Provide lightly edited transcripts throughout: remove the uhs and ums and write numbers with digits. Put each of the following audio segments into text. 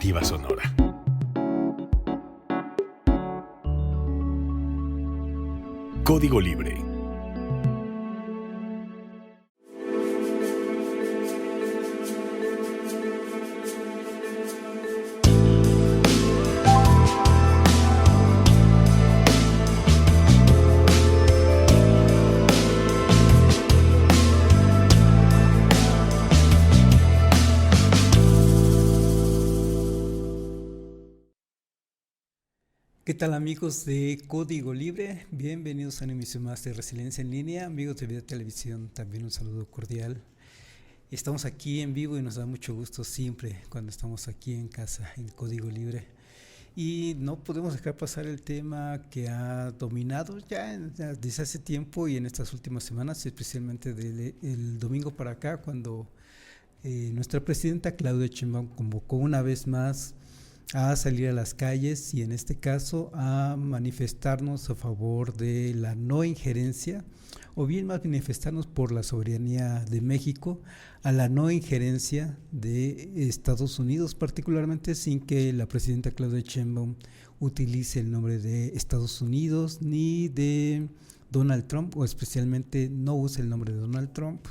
Alternativa Sonora. Código Libre. ¿Qué tal, amigos de Código Libre? Bienvenidos a una emisión más de Resiliencia en Línea. Amigos de Vida Televisión, también un saludo cordial. Estamos aquí en vivo y nos da mucho gusto siempre cuando estamos aquí en casa, en Código Libre. Y no podemos dejar pasar el tema que ha dominado ya desde hace tiempo y en estas últimas semanas, especialmente del domingo para acá, cuando nuestra presidenta Claudia Sheinbaum convocó una vez más a salir a las calles y en este caso a manifestarnos a favor de la no injerencia, o bien más manifestarnos por la soberanía de México a la no injerencia de Estados Unidos, particularmente sin que la presidenta Claudia Sheinbaum utilice el nombre de Estados Unidos ni de Donald Trump, o especialmente no use el nombre de Donald Trump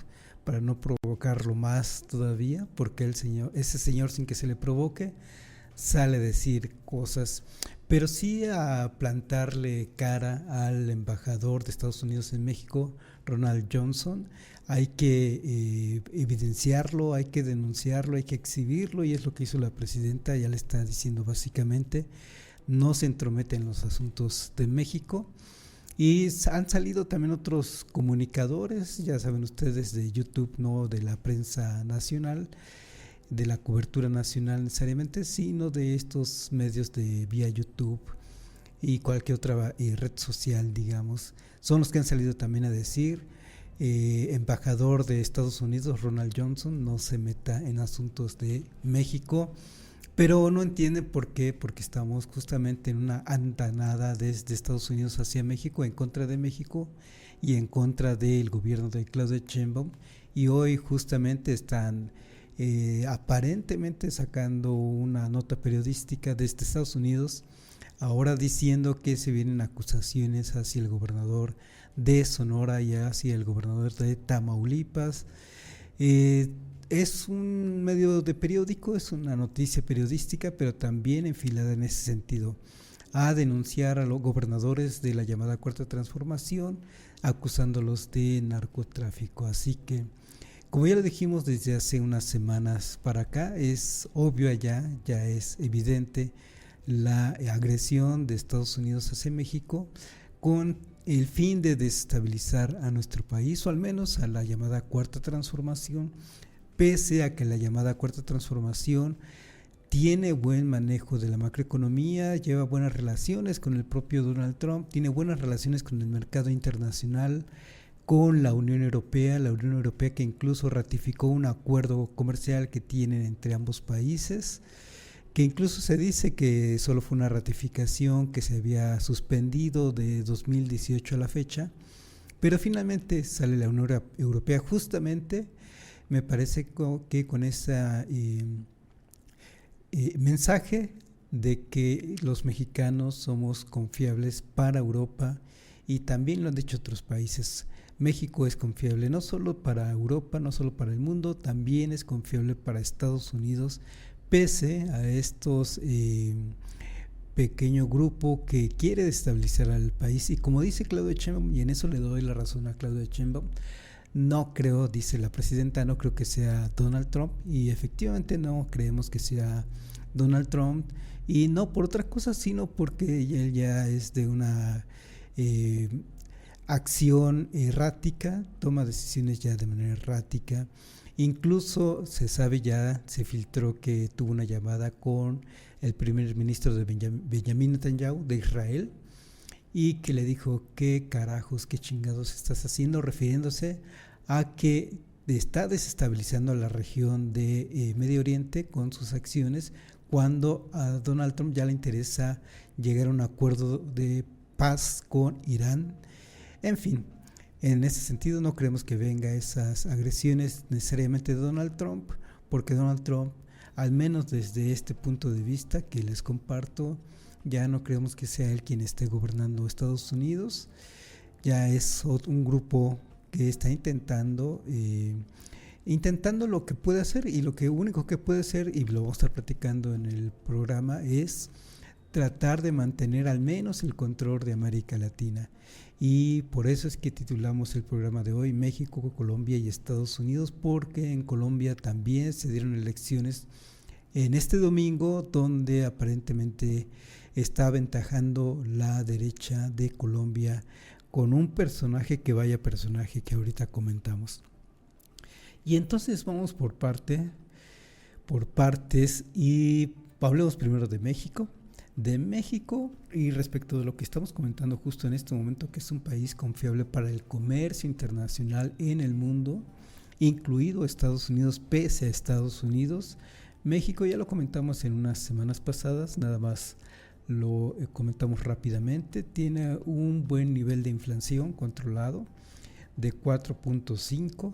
para no provocarlo más todavía, porque ese señor, sin que se le provoque, sale a decir cosas, pero sí a plantarle cara al embajador de Estados Unidos en México, Ronald Johnson. Hay que evidenciarlo, hay que denunciarlo, hay que exhibirlo, y es lo que hizo la presidenta. Ya le está diciendo básicamente: no se entromete en los asuntos de México. Y han salido también otros comunicadores, ya saben ustedes, de YouTube, no de la prensa nacional, de la cobertura nacional necesariamente, sino de estos medios de vía YouTube y cualquier otra red social, digamos. Son los que han salido también a decir: embajador de Estados Unidos Ronald Johnson, no se meta en asuntos de México. Pero no entienden por qué, porque estamos justamente en una andanada desde Estados Unidos hacia México, en contra de México y en contra del gobierno de Claudia Sheinbaum, y hoy justamente están aparentemente sacando una nota periodística desde Estados Unidos, ahora diciendo que se vienen acusaciones hacia el gobernador de Sonora y hacia el gobernador de Tamaulipas. Es un medio de periódico, es una noticia periodística, pero también enfilada en ese sentido, a denunciar a los gobernadores de la llamada Cuarta Transformación, acusándolos de narcotráfico. Así que, como ya lo dijimos desde hace unas semanas para acá, es obvio ya es evidente la agresión de Estados Unidos hacia México con el fin de desestabilizar a nuestro país, o al menos a la llamada Cuarta Transformación, pese a que la llamada Cuarta Transformación tiene buen manejo de la macroeconomía, lleva buenas relaciones con el propio Donald Trump, tiene buenas relaciones con el mercado internacional, con la Unión Europea que incluso ratificó un acuerdo comercial que tienen entre ambos países, que incluso se dice que solo fue una ratificación que se había suspendido de 2018 a la fecha, pero finalmente sale la Unión Europea justamente, me parece que con ese mensaje de que los mexicanos somos confiables para Europa, y también lo han dicho otros países. México es confiable no solo para Europa, no solo para el mundo, también es confiable para Estados Unidos, pese a estos pequeño grupo que quiere destabilizar al país. Y como dice Claudia Sheinbaum, y en eso le doy la razón a Claudia Sheinbaum, no creo, dice la presidenta, no creo que sea Donald Trump, y efectivamente no creemos que sea Donald Trump, y no por otra cosa, sino porque él ya es de una acción errática, toma decisiones ya de manera errática. Incluso se sabe ya, se filtró que tuvo una llamada con el primer ministro de Benjamín Netanyahu de Israel, y que le dijo: ¿qué carajos, qué chingados estás haciendo?, refiriéndose a que está desestabilizando a la región de Medio Oriente con sus acciones, cuando a Donald Trump ya le interesa llegar a un acuerdo de paz con Irán. En fin, en ese sentido no creemos que venga esas agresiones necesariamente de Donald Trump, porque Donald Trump al menos desde este punto de vista que les comparto, ya no creemos que sea él quien esté gobernando Estados Unidos, ya es un grupo que está intentando lo que puede hacer, y lo que único que puede hacer, y lo vamos a estar platicando en el programa, es tratar de mantener al menos el control de América Latina. Y por eso es que titulamos el programa de hoy México, Colombia y Estados Unidos, porque en Colombia también se dieron elecciones en este domingo, donde aparentemente está aventajando la derecha de Colombia con un personaje que que ahorita comentamos. Y entonces vamos por partes, y hablemos primero de México. Y respecto de lo que estamos comentando justo en este momento, que es un país confiable para el comercio internacional en el mundo, incluido Estados Unidos, pese a Estados Unidos. México ya lo comentamos en unas semanas pasadas, nada más lo comentamos rápidamente, tiene un buen nivel de inflación controlado de 4.5,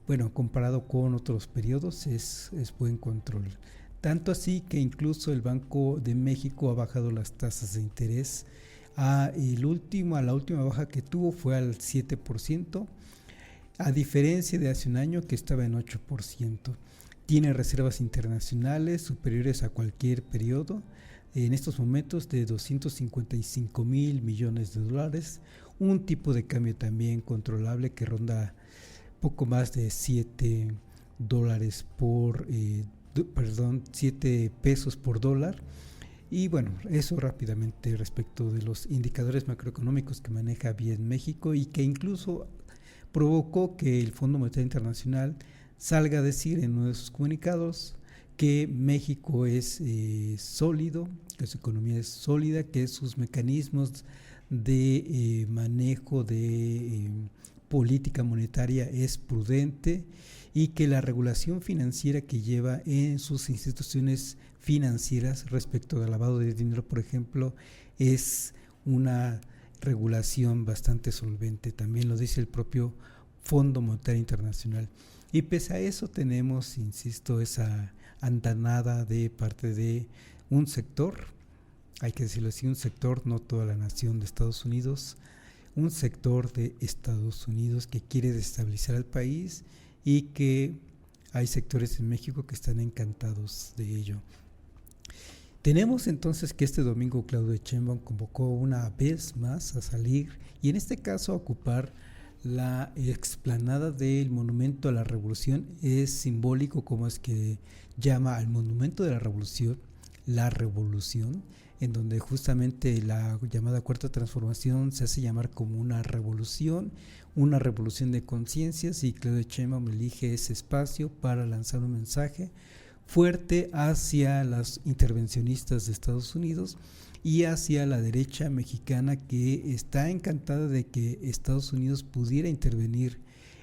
bueno, comparado con otros periodos es buen control. Tanto así que incluso el Banco de México ha bajado las tasas de interés. La última baja que tuvo fue al 7%, a diferencia de hace un año que estaba en 8%. Tiene reservas internacionales superiores a cualquier periodo, en estos momentos de 255 mil millones de dólares, un tipo de cambio también controlable que ronda poco más de 7 pesos por dólar. Y bueno, eso rápidamente respecto de los indicadores macroeconómicos que maneja bien México, y que incluso provocó que el Fondo Monetario Internacional salga a decir en uno de sus comunicados que México es sólido, que su economía es sólida, que sus mecanismos de manejo de política monetaria es prudente, y que la regulación financiera que lleva en sus instituciones financieras respecto del lavado de dinero, por ejemplo, es una regulación bastante solvente. También lo dice el propio Fondo Monetario Internacional. Y pese a eso tenemos, insisto, esa andanada de parte de un sector, hay que decirlo así, un sector, no toda la nación de Estados Unidos, un sector de Estados Unidos que quiere desestabilizar al país, y que hay sectores en México que están encantados de ello. Tenemos entonces que este domingo Claudia Sheinbaum convocó una vez más a salir, y en este caso a ocupar la explanada del Monumento a la Revolución. Es simbólico como es que llama al Monumento de la Revolución, en donde justamente la llamada Cuarta Transformación se hace llamar como una revolución de conciencias, y Claudia Sheinbaum elige ese espacio para lanzar un mensaje fuerte hacia los intervencionistas de Estados Unidos y hacia la derecha mexicana, que está encantada de que Estados Unidos pudiera intervenir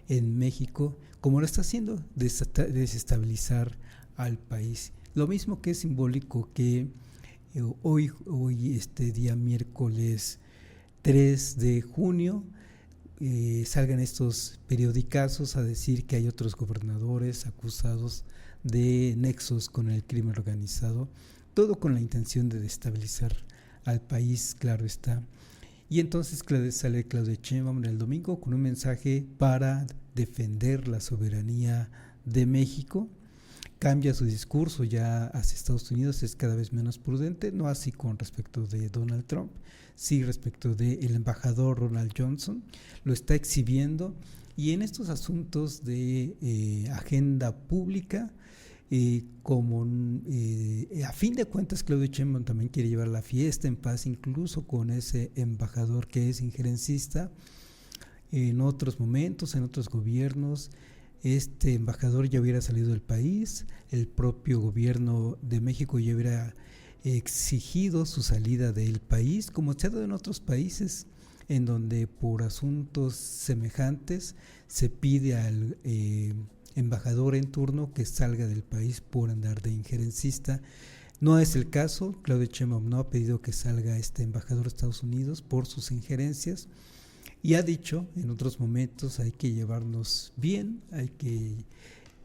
en México, como lo está haciendo, desestabilizar al país. Lo mismo que es simbólico que hoy este día miércoles 3 de junio salgan estos periodicazos a decir que hay otros gobernadores acusados de nexos con el crimen organizado, todo con la intención de destabilizar al país, claro está. Y entonces sale Claudia Sheinbaum el domingo con un mensaje para defender la soberanía de México. Cambia su discurso ya hacia Estados Unidos, es cada vez menos prudente, no así con respecto de Donald Trump, sí respecto del embajador Ronald Johnson, lo está exhibiendo. Y en estos asuntos de agenda pública, a fin de cuentas Claudia Sheinbaum también quiere llevar la fiesta en paz, incluso con ese embajador que es injerencista. En otros momentos, en otros gobiernos, este embajador ya hubiera salido del país, el propio gobierno de México ya hubiera exigido su salida del país, como se ha dado en otros países, en donde por asuntos semejantes se pide al embajador en turno que salga del país por andar de injerencista. No es el caso. Claudia Sheinbaum no ha pedido que salga este embajador de Estados Unidos por sus injerencias, y ha dicho en otros momentos hay que llevarnos bien, hay que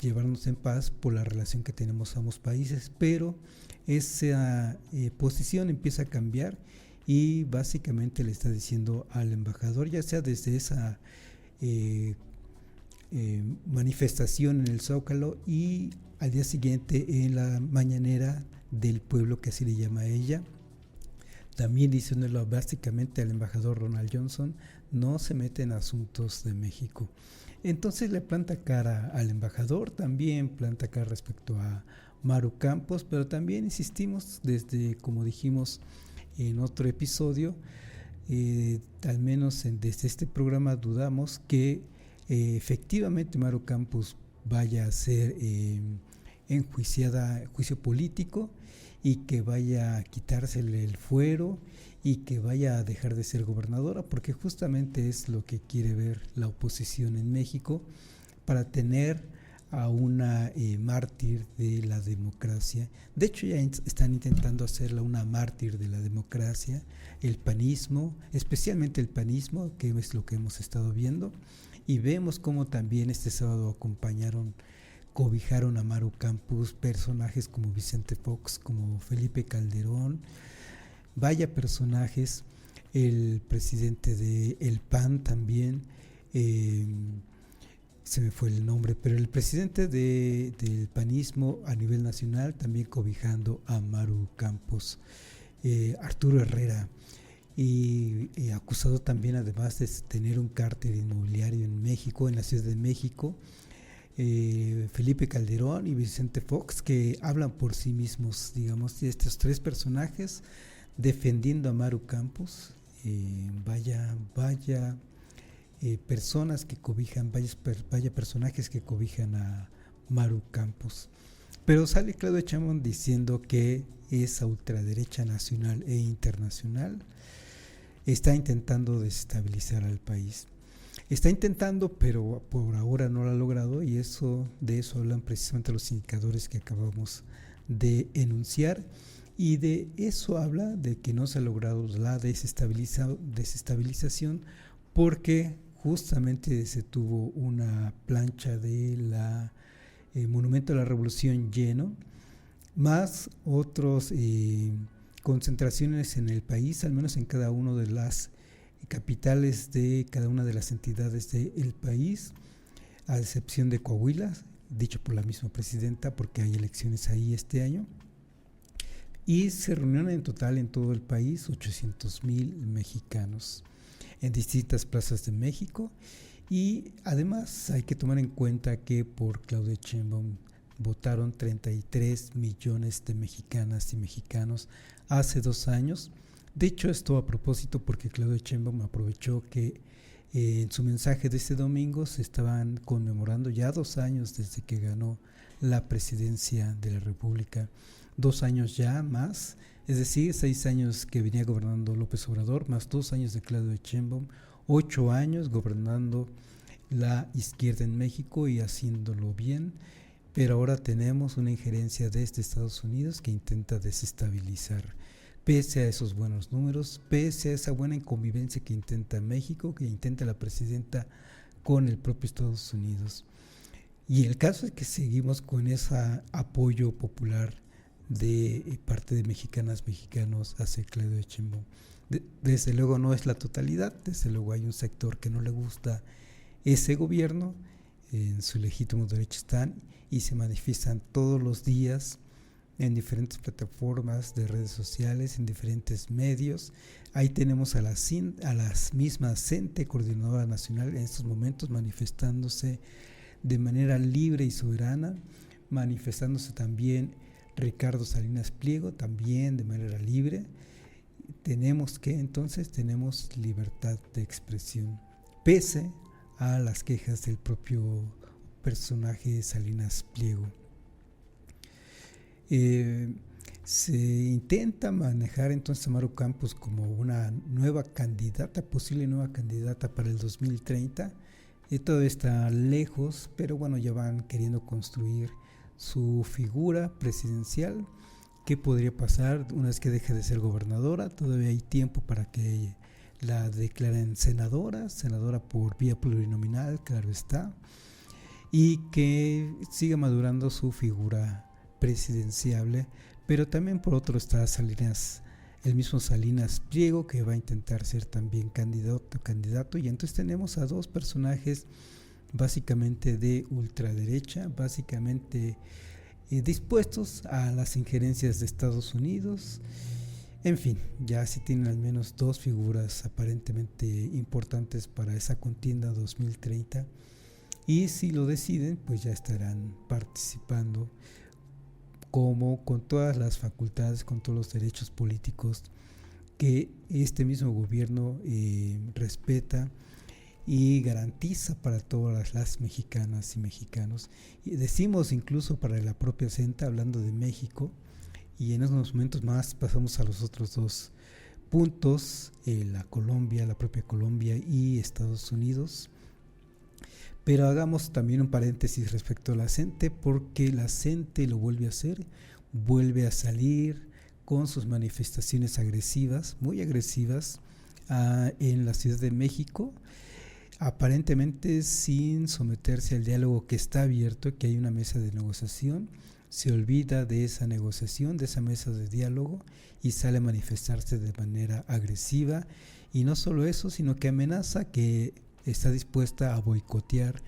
llevarnos en paz por la relación que tenemos ambos países, pero esa posición empieza a cambiar y básicamente le está diciendo al embajador, ya sea desde esa manifestación en el Zócalo y al día siguiente en la mañanera del pueblo, que así le llama a ella, también diciéndolo básicamente al embajador Ronald Johnson, no se mete en asuntos de México. Entonces le planta cara al embajador, también planta cara respecto a Maru Campos, pero también insistimos desde, como dijimos en otro episodio, al menos desde este programa dudamos que efectivamente Maru Campos vaya a ser enjuiciada, juicio político, y que vaya a quitársele el fuero y que vaya a dejar de ser gobernadora, porque justamente es lo que quiere ver la oposición en México, para tener a una mártir de la democracia. De hecho ya están intentando hacerla una mártir de la democracia, el panismo, especialmente el panismo, que es lo que hemos estado viendo, y vemos cómo también este sábado cobijaron a Maru Campos personajes como Vicente Fox, como Felipe Calderón, vaya personajes, el presidente del PAN también, se me fue el nombre, pero el presidente del panismo a nivel nacional también cobijando a Maru Campos, Arturo Herrera, y acusado también, además de tener un cártel inmobiliario en México, en la Ciudad de México, Felipe Calderón y Vicente Fox, que hablan por sí mismos, digamos, estos tres personajes defendiendo a Maru Campos. Vaya personas que cobijan, vaya personajes que cobijan a Maru Campos. Pero sale Claudia Sheinbaum diciendo que esa ultraderecha nacional e internacional está intentando desestabilizar al país. Está intentando, pero por ahora no lo ha logrado, y de eso hablan precisamente los indicadores que acabamos de enunciar, y de eso habla de que no se ha logrado la desestabilización, porque justamente se tuvo una plancha de la Monumento a la Revolución lleno, más otras concentraciones en el país, al menos en cada una de las capitales de cada una de las entidades del país, a excepción de Coahuila, dicho por la misma presidenta, porque hay elecciones ahí este año, y se reunieron en total en todo el país 800,000 mexicanos en distintas plazas de México. Y además hay que tomar en cuenta que por Claudia Sheinbaum votaron 33 millones de mexicanas y mexicanos hace 2 años. De hecho, esto a propósito porque Claudia Sheinbaum aprovechó que en su mensaje de este domingo se estaban conmemorando ya 2 años desde que ganó la presidencia de la República, 2 años ya más, es decir, 6 años que venía gobernando López Obrador, más 2 años de Claudia Sheinbaum, 8 años gobernando la izquierda en México y haciéndolo bien, pero ahora tenemos una injerencia desde Estados Unidos que intenta desestabilizar. Pese a esos buenos números, pese a esa buena convivencia que intenta México, que intenta la presidenta con el propio Estados Unidos. Y el caso es que seguimos con ese apoyo popular de parte de mexicanas, mexicanos hacia Claudia Sheinbaum. Desde luego no es la totalidad, desde luego hay un sector que no le gusta ese gobierno, en su legítimo derecho están y se manifiestan todos los días en diferentes plataformas de redes sociales, en diferentes medios. Ahí tenemos a las mismas CENTE, Coordinadora Nacional, en estos momentos manifestándose de manera libre y soberana, manifestándose también Ricardo Salinas Pliego, también de manera libre. Tenemos libertad de expresión, pese a las quejas del propio personaje Salinas Pliego. Se intenta manejar entonces a Maru Campos como una posible nueva candidata para el 2030. Todo está lejos, pero bueno, ya van queriendo construir su figura presidencial. ¿Qué podría pasar una vez que deje de ser gobernadora? Todavía hay tiempo para que la declaren senadora por vía plurinominal, claro está. y que siga madurando su figura presidenciable, pero también por otro está Salinas, el mismo Salinas Pliego, que va a intentar ser también candidato, y entonces tenemos a dos personajes básicamente de ultraderecha, básicamente dispuestos a las injerencias de Estados Unidos. En fin, ya sí tienen al menos dos figuras aparentemente importantes para esa contienda 2030, y si lo deciden, pues ya estarán participando como con todas las facultades, con todos los derechos políticos que este mismo gobierno respeta y garantiza para todas las mexicanas y mexicanos. Y decimos incluso para la propia CENTA, hablando de México, y en unos momentos más pasamos a los otros dos puntos, la Colombia, la propia Colombia y Estados Unidos. Pero hagamos también un paréntesis respecto a la CENTE, porque la CENTE lo vuelve a hacer, vuelve a salir con sus manifestaciones agresivas, muy agresivas, en la Ciudad de México, aparentemente sin someterse al diálogo que está abierto, que hay una mesa de negociación. Se olvida de esa negociación, de esa mesa de diálogo, y sale a manifestarse de manera agresiva, y no solo eso, sino que amenaza que está dispuesta a boicotear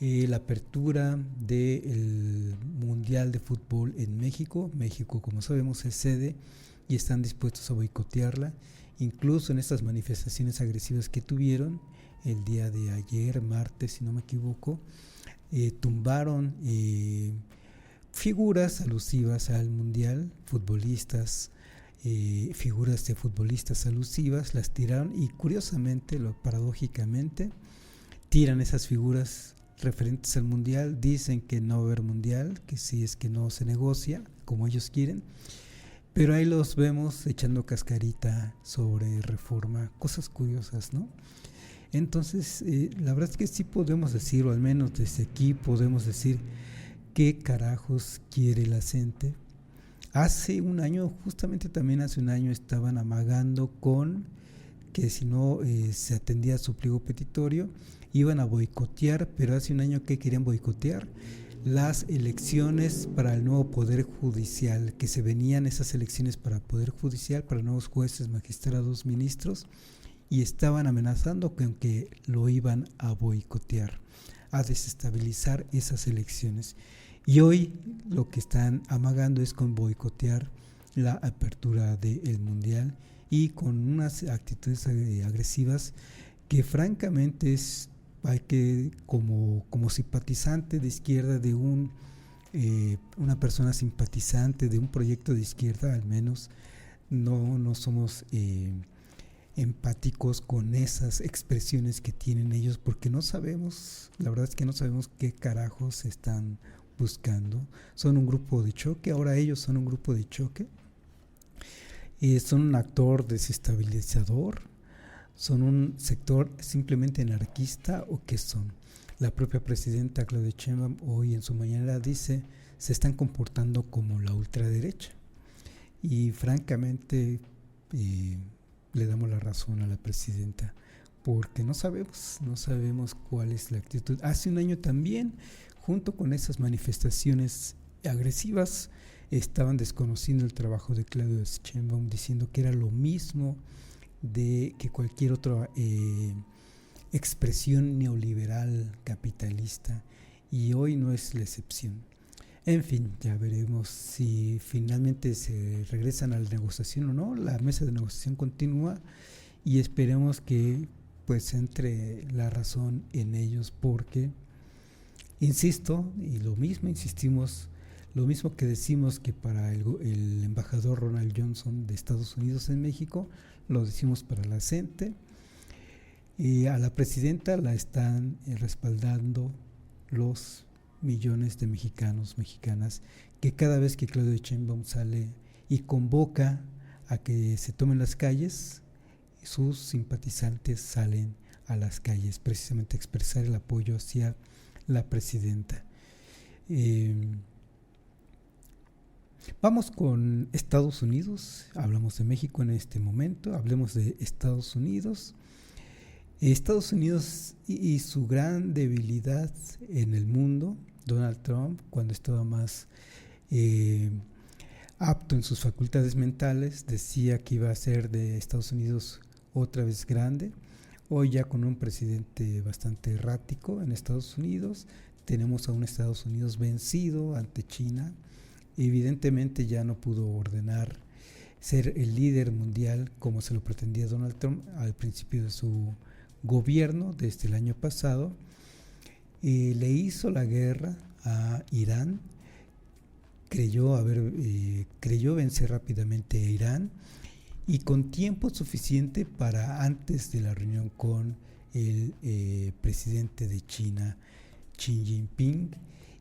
la apertura del Mundial de Fútbol en México. México, como sabemos, es sede, y están dispuestos a boicotearla. Incluso en estas manifestaciones agresivas que tuvieron el día de ayer, martes, si no me equivoco, tumbaron figuras alusivas al Mundial, futbolistas, figuras de futbolistas alusivas, las tiraron, y curiosamente, paradójicamente, tiran esas figuras referentes al Mundial, dicen que no va a haber Mundial, que si es que no se negocia como ellos quieren, pero ahí los vemos echando cascarita sobre Reforma, cosas curiosas, ¿no? Entonces, la verdad es que sí podemos decir, o al menos desde aquí podemos decir, ¿qué carajos quiere la gente? Hace un año, justamente también hace un año, estaban amagando con que si no se atendía a su pliego petitorio, iban a boicotear, pero hace un año, ¿qué querían boicotear? Las elecciones para el nuevo Poder Judicial, que se venían esas elecciones para Poder Judicial, para nuevos jueces, magistrados, ministros, y estaban amenazando con que lo iban a boicotear, a desestabilizar esas elecciones. Y hoy lo que están amagando es con boicotear la apertura del Mundial, y con unas actitudes agresivas que francamente hay que, como simpatizante de izquierda, de una persona simpatizante de un proyecto de izquierda, al menos no somos empáticos con esas expresiones que tienen ellos, porque no sabemos, la verdad es que no sabemos qué carajos están buscando. Son un grupo de choque, ahora ellos son un grupo de choque, son un actor desestabilizador, son un sector simplemente anarquista, o qué son. La propia presidenta Claudia Sheinbaum hoy en su mañanera dice, se están comportando como la ultraderecha, y francamente le damos la razón a la presidenta, porque no sabemos cuál es la actitud. Hace un año también, junto con esas manifestaciones agresivas, estaban desconociendo el trabajo de Claudia Sheinbaum, diciendo que era lo mismo de que cualquier otra expresión neoliberal capitalista, y hoy no es la excepción. En fin, ya veremos si finalmente se regresan a la negociación o no. La mesa de negociación continúa, y esperemos que pues entre la razón en ellos, porque insisto, y insistimos, lo mismo que decimos que para el embajador Ronald Johnson de Estados Unidos en México, lo decimos para la CENTE, y a la presidenta la están respaldando los millones de mexicanos, mexicanas, que cada vez que Claudia Sheinbaum sale y convoca a que se tomen las calles, sus simpatizantes salen a las calles precisamente a expresar el apoyo hacia la presidenta. Vamos con Estados Unidos. Hablamos de México en este momento, hablemos de Estados Unidos. Estados Unidos y su gran debilidad en el mundo, Donald Trump, cuando estaba más apto en sus facultades mentales, decía que iba a ser de Estados Unidos otra vez grande. Hoy ya con un presidente bastante errático en Estados Unidos, tenemos a un Estados Unidos vencido ante China. Evidentemente ya no pudo ordenar ser el líder mundial como se lo pretendía Donald Trump al principio de su gobierno desde el año pasado. Le hizo la guerra a Irán, creyó vencer rápidamente a Irán y con tiempo suficiente para antes de la reunión con el presidente de China, Xi Jinping,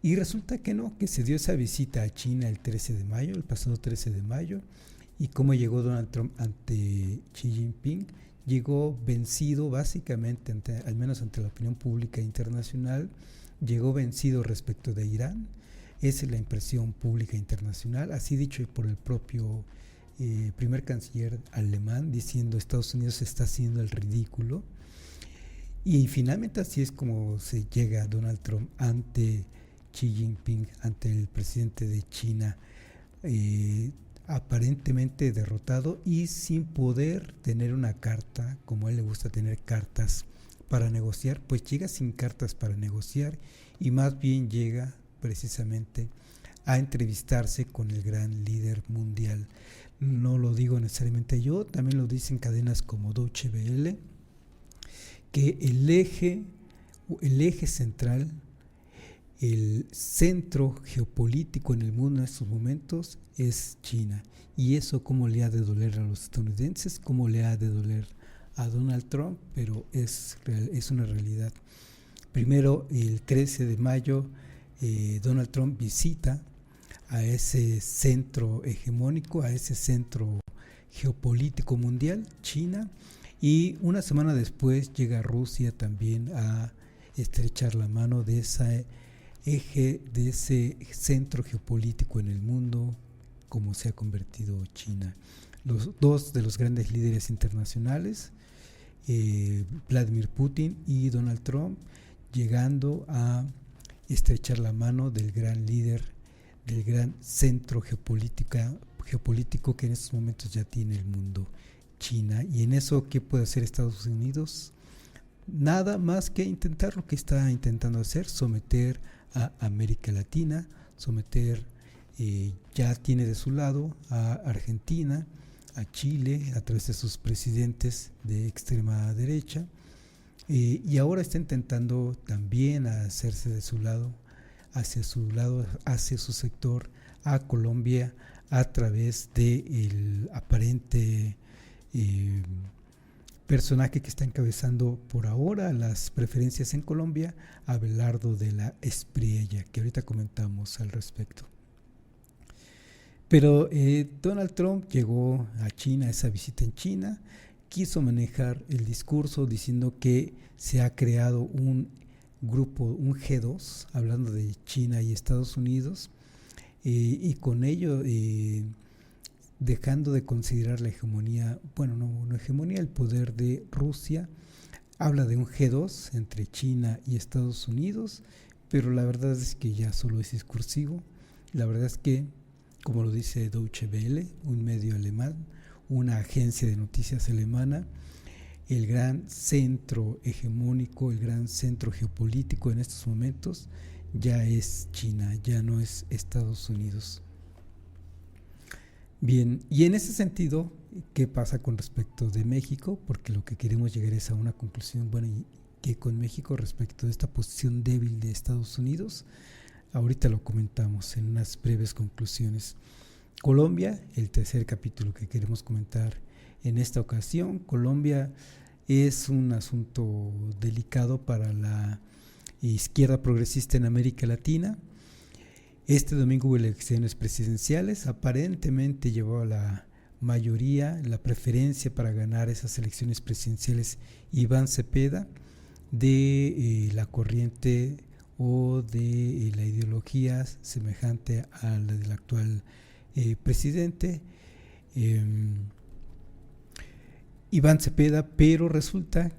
y resulta que no, que se dio esa visita a China el pasado 13 de mayo, y cómo llegó Donald Trump ante Xi Jinping. Llegó vencido básicamente, al menos ante la opinión pública internacional, llegó vencido respecto de Irán. Esa es la impresión pública internacional, así dicho por el propio primer canciller alemán, diciendo Estados Unidos está haciendo el ridículo. Y finalmente así es como se llega Donald Trump ante Xi Jinping, ante el presidente de China, aparentemente derrotado y sin poder tener una carta, como a él le gusta tener cartas para negociar, pues llega sin cartas para negociar y más bien llega precisamente a entrevistarse con el gran líder mundial. No lo digo necesariamente yo, también lo dicen cadenas como Deutsche Welle, que el eje central, el centro geopolítico en el mundo en estos momentos es China. Y eso cómo le ha de doler a los estadounidenses, cómo le ha de doler a Donald Trump, pero es una realidad. Primero, el 13 de mayo, Donald Trump visita a ese centro hegemónico, a ese centro geopolítico mundial, China, y una semana después llega Rusia también a estrechar la mano de ese eje, de ese centro geopolítico en el mundo, como se ha convertido China. Los dos de los grandes líderes internacionales, Vladimir Putin y Donald Trump, llegando a estrechar la mano del gran líder, del gran centro geopolítico que en estos momentos ya tiene el mundo, China. Y en eso, ¿qué puede hacer Estados Unidos? Nada más que intentar lo que está intentando hacer, someter a América Latina, ya tiene de su lado a Argentina, a Chile, a través de sus presidentes de extrema derecha, y ahora está intentando también hacerse de su lado, hacia su sector, a Colombia, a través del aparente personaje que está encabezando por ahora las preferencias en Colombia, Abelardo de la Espriella, que ahorita comentamos al respecto. Pero Donald Trump llegó a China, esa visita en China, quiso manejar el discurso diciendo que se ha creado un grupo, un G2, hablando de China y Estados Unidos, y con ello dejando de considerar la hegemonía, no hegemonía, el poder de Rusia. Habla de un G2 entre China y Estados Unidos, pero la verdad es que ya solo es discursivo. La verdad es que, como lo dice Deutsche Welle, un medio alemán, una agencia de noticias alemana, el gran centro hegemónico, el gran centro geopolítico en estos momentos ya es China, ya no es Estados Unidos. Bien, y en ese sentido, ¿qué pasa con respecto de México? Porque lo que queremos llegar es a una conclusión, y que con México respecto de esta posición débil de Estados Unidos, ahorita lo comentamos en unas breves conclusiones. Colombia, el tercer capítulo que queremos comentar en esta ocasión. Colombia es un asunto delicado para la izquierda progresista en América Latina. Este domingo hubo elecciones presidenciales, aparentemente llevó la mayoría, la preferencia para ganar esas elecciones presidenciales Iván Cepeda, de la corriente o de la ideología semejante a la del actual presidente Iván Cepeda, pero resulta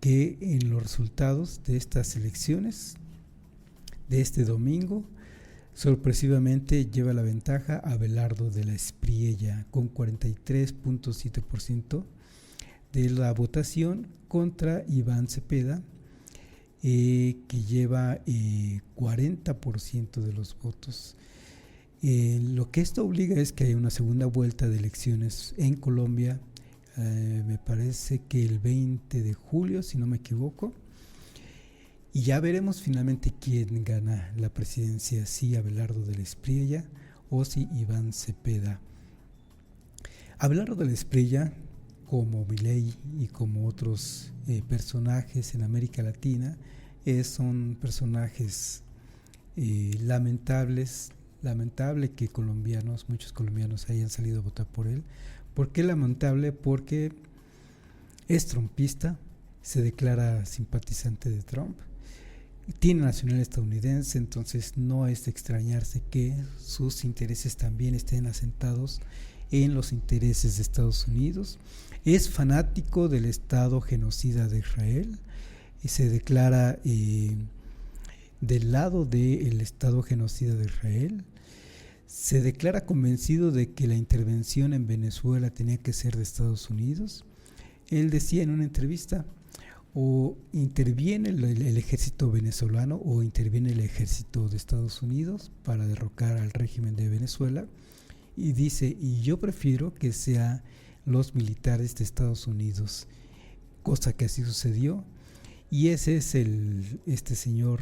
que en los resultados de estas elecciones de este domingo, sorpresivamente lleva la ventaja a Abelardo de la Espriella con 43.7% de la votación contra Iván Cepeda, que lleva 40% de los votos. Lo que esto obliga es que haya una segunda vuelta de elecciones en Colombia, me parece que el 20 de julio, si no me equivoco, y ya veremos finalmente quién gana la presidencia, si Abelardo de la Espriella o si Iván Cepeda. Abelardo de la Espriella, como Milei y como otros personajes en América Latina, son personajes lamentables. Lamentable que muchos colombianos hayan salido a votar por él. ¿Por qué lamentable? Porque es trumpista, se declara simpatizante de Trump, tiene nacionalidad estadounidense, entonces no es de extrañarse que sus intereses también estén asentados en los intereses de Estados Unidos. Es fanático del Estado genocida de Israel y se declara del lado del Estado genocida de Israel. Se declara convencido de que la intervención en Venezuela tenía que ser de Estados Unidos. Él decía en una entrevista, o interviene el ejército venezolano o interviene el ejército de Estados Unidos para derrocar al régimen de Venezuela, y dice, y yo prefiero que sean los militares de Estados Unidos, cosa que así sucedió, y ese es este señor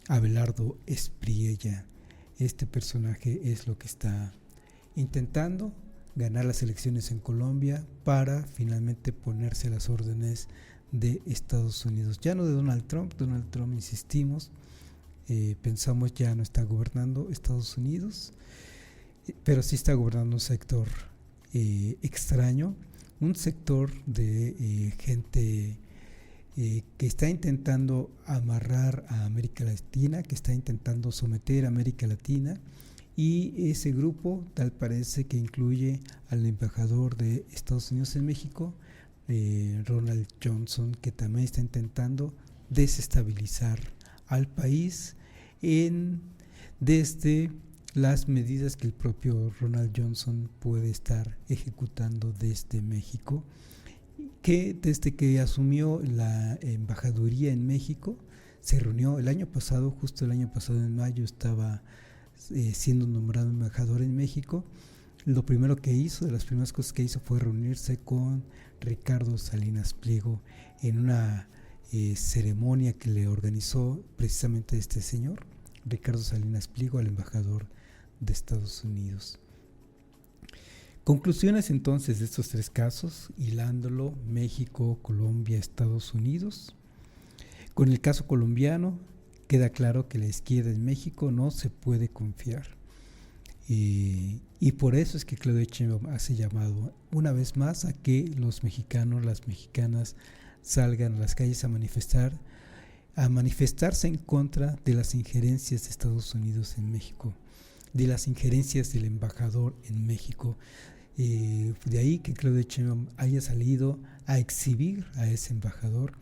Abelardo Espriella. Este personaje es lo que está intentando ganar las elecciones en Colombia para finalmente ponerse a las órdenes de Estados Unidos. Ya no de Donald Trump, insistimos, pensamos ya no está gobernando Estados Unidos, pero sí está gobernando un sector extraño, un sector de gente que está intentando amarrar a América Latina, que está intentando someter a América Latina, y ese grupo tal parece que incluye al embajador de Estados Unidos en México, Ronald Johnson, que también está intentando desestabilizar al país desde las medidas que el propio Ronald Johnson puede estar ejecutando desde México, que desde que asumió la embajaduría en México, se reunió justo el año pasado en mayo, estaba siendo nombrado embajador en México. Lo primero que hizo, de las primeras cosas que hizo, fue reunirse con Ricardo Salinas Pliego en una ceremonia que le organizó precisamente este señor, Ricardo Salinas Pliego, al embajador de Estados Unidos. Conclusiones entonces de estos tres casos, hilándolo: México, Colombia, Estados Unidos. Con el caso colombiano queda claro que la izquierda en México no se puede confiar, y por eso es que Claudia Sheinbaum hace llamado una vez más a que los mexicanos, las mexicanas salgan a las calles a manifestarse en contra de las injerencias de Estados Unidos en México, de las injerencias del embajador en México. De ahí que Claudia Sheinbaum haya salido a exhibir a ese embajador,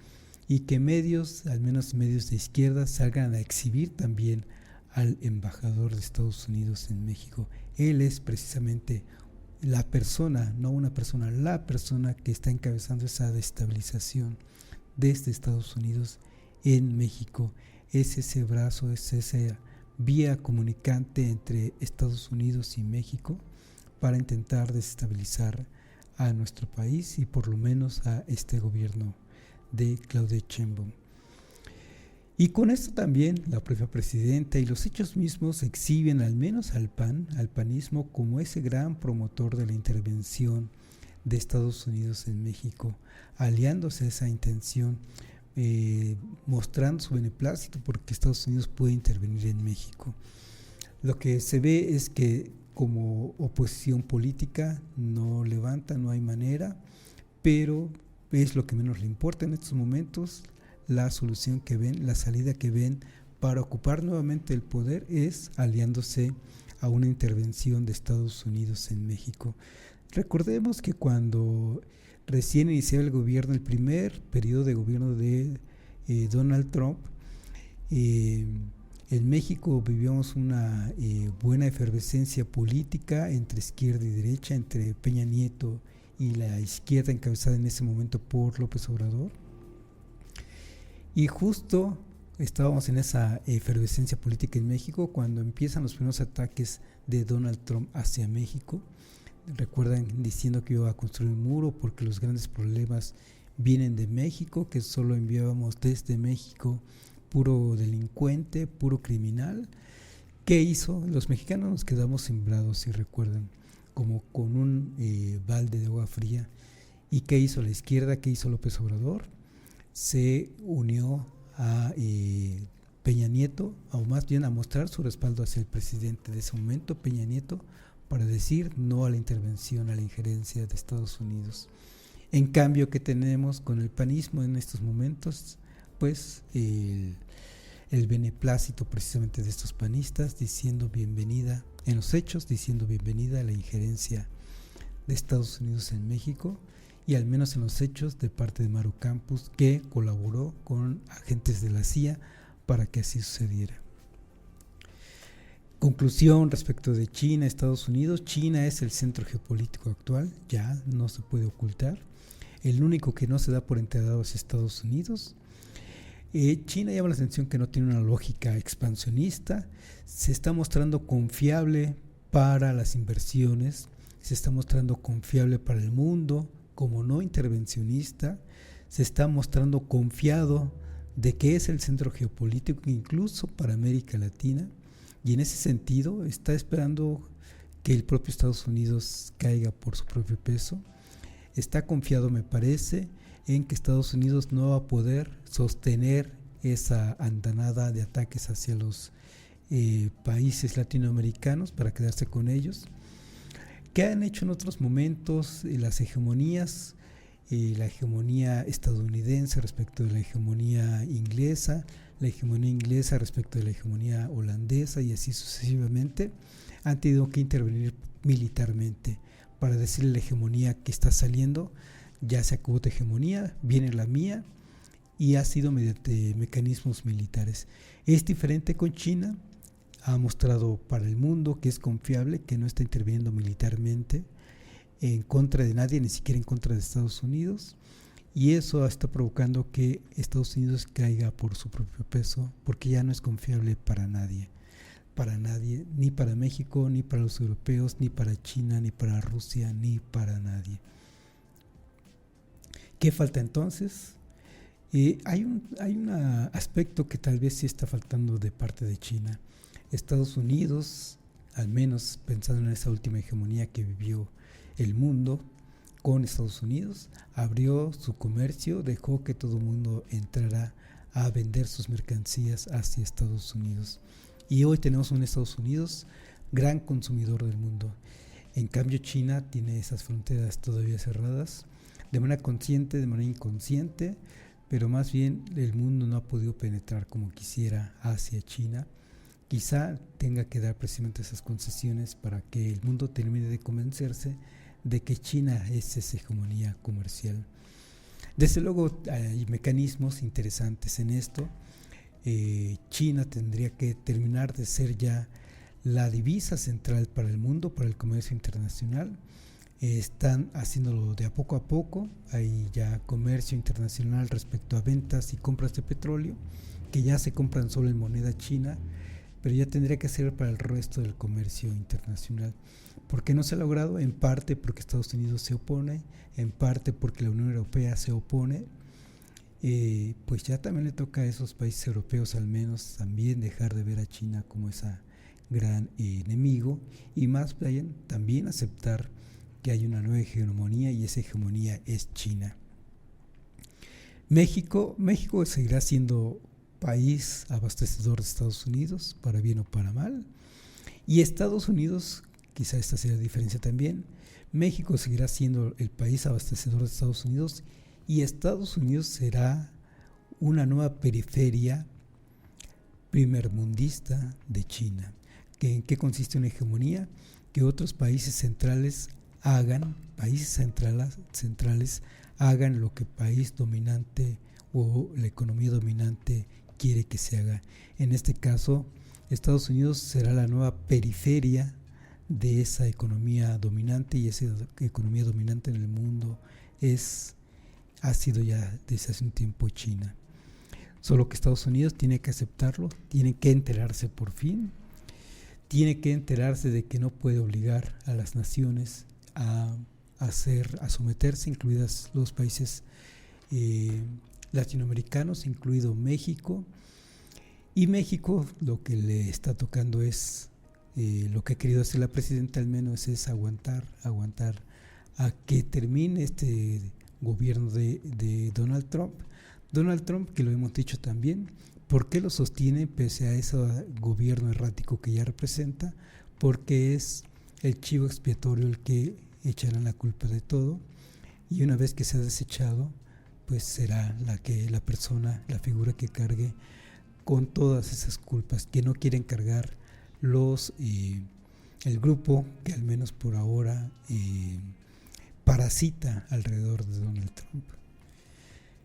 y que medios, al menos medios de izquierda, salgan a exhibir también al embajador de Estados Unidos en México. Él es precisamente la persona, no una persona, la persona que está encabezando esa destabilización desde Estados Unidos en México. Es ese brazo, es esa vía comunicante entre Estados Unidos y México para intentar desestabilizar a nuestro país y por lo menos a este gobierno de Claudia Sheinbaum. Y con esto también la propia presidenta y los hechos mismos exhiben al menos al panismo, como ese gran promotor de la intervención de Estados Unidos en México, aliándose a esa intención, mostrando su beneplácito porque Estados Unidos puede intervenir en México. Lo que se ve es que como oposición política no levanta, no hay manera, pero es lo que menos le importa en estos momentos. La solución que ven, la salida que ven para ocupar nuevamente el poder es aliándose a una intervención de Estados Unidos en México. Recordemos que cuando recién iniciaba el gobierno, el primer periodo de gobierno de Donald Trump. En México vivíamos una buena efervescencia política entre izquierda y derecha, entre Peña Nieto y la izquierda encabezada en ese momento por López Obrador. Y justo estábamos en esa efervescencia política en México cuando empiezan los primeros ataques de Donald Trump hacia México. Recuerdan diciendo que iba a construir un muro porque los grandes problemas vienen de México, que solo enviábamos desde México puro delincuente, puro criminal. ¿Qué hizo? Los mexicanos nos quedamos sembrados, si recuerdan, como con un balde de agua fría. ¿Y qué hizo la izquierda? ¿Qué hizo López Obrador? Se unió a Peña Nieto, o más bien a mostrar su respaldo hacia el presidente de ese momento, Peña Nieto, para decir no a la intervención, a la injerencia de Estados Unidos. En cambio, ¿qué tenemos con el panismo en estos momentos? Pues el beneplácito precisamente de estos panistas diciendo bienvenida, en los hechos diciendo bienvenida a la injerencia de Estados Unidos en México, y al menos en los hechos de parte de Maru Campos, que colaboró con agentes de la CIA para que así sucediera. Conclusión respecto de China, Estados Unidos. China es el centro geopolítico actual, ya no se puede ocultar. El único que no se da por enterado es Estados Unidos. China llama la atención que no tiene una lógica expansionista, se está mostrando confiable para las inversiones, se está mostrando confiable para el mundo como no intervencionista, se está mostrando confiado de que es el centro geopolítico incluso para América Latina, y en ese sentido está esperando que el propio Estados Unidos caiga por su propio peso. Está confiado, me parece, en que Estados Unidos no va a poder sostener esa andanada de ataques hacia los países latinoamericanos para quedarse con ellos. ¿Qué han hecho en otros momentos las hegemonías? La hegemonía estadounidense respecto de la hegemonía inglesa respecto de la hegemonía holandesa y así sucesivamente, han tenido que intervenir militarmente para decirle a la hegemonía que está saliendo, ya se acabó tu hegemonía, viene la mía, y ha sido mediante mecanismos militares. Es diferente con China, ha mostrado para el mundo que es confiable, que no está interviniendo militarmente en contra de nadie, ni siquiera en contra de Estados Unidos, y eso está provocando que Estados Unidos caiga por su propio peso, porque ya no es confiable para nadie, ni para México, ni para los europeos, ni para China, ni para Rusia, ni para nadie. ¿Qué falta entonces? Hay un aspecto que tal vez sí está faltando de parte de China. Estados Unidos, al menos pensando en esa última hegemonía que vivió el mundo con Estados Unidos, abrió su comercio, dejó que todo el mundo entrara a vender sus mercancías hacia Estados Unidos. Y hoy tenemos un Estados Unidos gran consumidor del mundo. En cambio, China tiene esas fronteras todavía cerradas, de manera consciente, de manera inconsciente, pero más bien el mundo no ha podido penetrar como quisiera hacia China. Quizá tenga que dar precisamente esas concesiones para que el mundo termine de convencerse de que China es esa hegemonía comercial. Desde luego hay mecanismos interesantes en esto. China tendría que terminar de ser ya la divisa central para el mundo, para el comercio internacional. Están haciéndolo de a poco. Hay ya comercio internacional respecto a ventas y compras de petróleo, que ya se compran solo en moneda china, pero ya tendría que ser para el resto del comercio internacional. ¿Por qué no se ha logrado? En parte porque Estados Unidos se opone, en parte porque la Unión Europea se opone. Pues ya también le toca a esos países europeos al menos también dejar de ver a China como esa gran enemigo, y más bien también aceptar que hay una nueva hegemonía, y esa hegemonía es China. México seguirá siendo país abastecedor de Estados Unidos, para bien o para mal, y Estados Unidos, quizá esta sea la diferencia también, México seguirá siendo el país abastecedor de Estados Unidos, y Estados Unidos será una nueva periferia primermundista de China. ¿En qué consiste una hegemonía? Que otros países centrales países centrales hagan lo que país dominante o la economía dominante quiere que se haga. En este caso, Estados Unidos será la nueva periferia de esa economía dominante, y esa economía dominante en el mundo ha sido ya desde hace un tiempo China. Solo que Estados Unidos tiene que aceptarlo, tiene que enterarse por fin, tiene que enterarse de que no puede obligar a las naciones a someterse, incluidas los países latinoamericanos, incluido México. Y México lo que le está tocando es, lo que ha querido hacer la presidenta al menos, es aguantar a que termine este gobierno de Donald Trump. Donald Trump, que lo hemos dicho también, ¿por qué lo sostiene pese a ese gobierno errático que ya representa? Porque es el chivo expiatorio el que echarán la culpa de todo, y una vez que sea desechado, pues será la figura que cargue con todas esas culpas que no quieren cargar el grupo que al menos por ahora parasita alrededor de Donald Trump.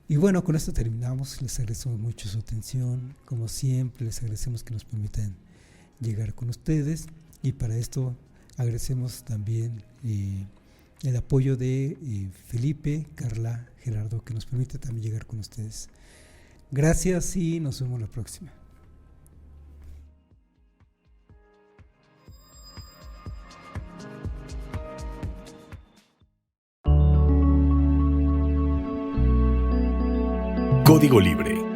Y bueno, con esto terminamos. Les agradecemos mucho su atención. Como siempre, les agradecemos que nos permitan llegar con ustedes, y para esto agradecemos también el apoyo de Felipe, Carla, Gerardo, que nos permite también llegar con ustedes. Gracias y nos vemos la próxima. Código Libre.